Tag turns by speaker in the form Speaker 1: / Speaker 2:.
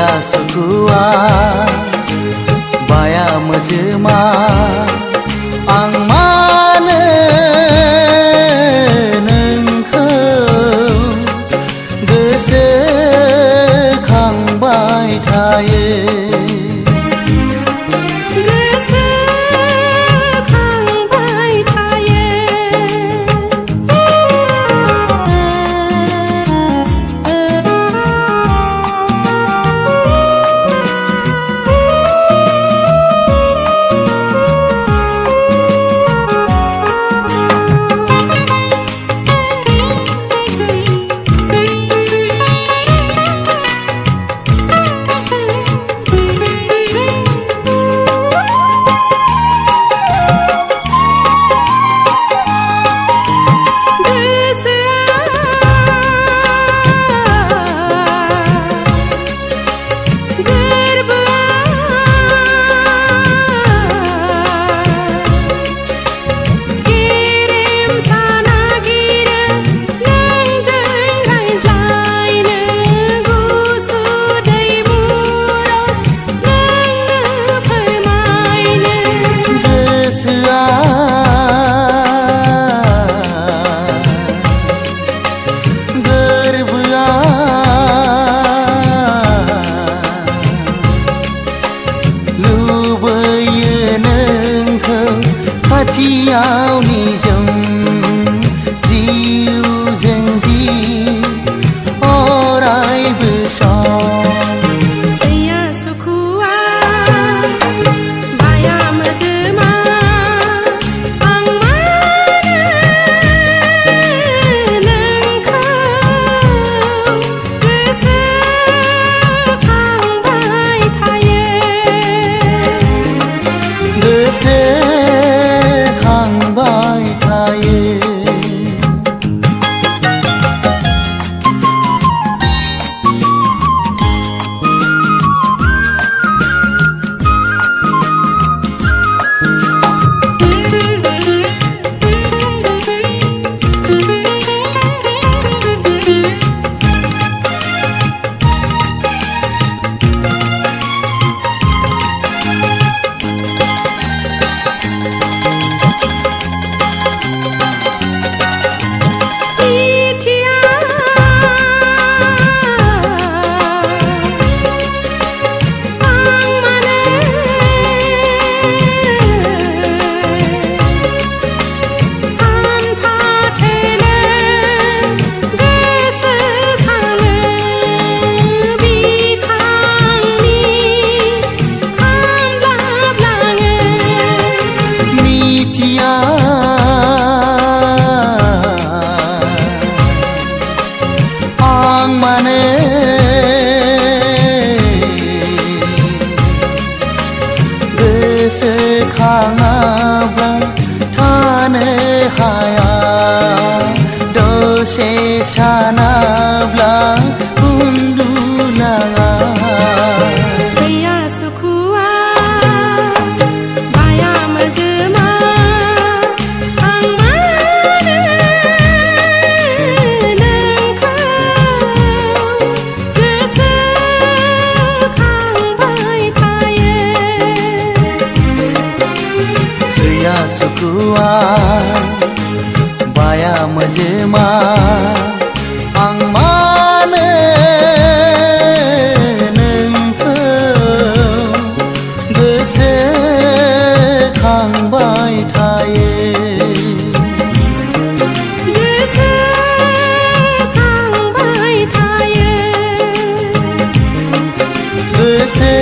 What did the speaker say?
Speaker 1: swiya sukuya baya mwjwma आं मानो नोंखौ गोसोखांबाय थायो खाथियाव निजोम जिउजों जिउ अरायबो सम
Speaker 2: swiya sukuya baya mwjwma आं मानो नोंखौ गोसोखांबाय थायो
Speaker 1: गोसोखांबाय थायो आं मानो गोसोखाङाब्ला थानो हाया दसे सानाब्ला उन्दुनाङा
Speaker 2: swiya sukuya baya mwjwma आं मानो नोंखौ गोसोखांबाय थायो
Speaker 1: swiya sukuya baya mwjwma आं मानो नोंखौ गोसोखांबाय थायो
Speaker 2: गोसोखांबाय थायो
Speaker 1: गोसो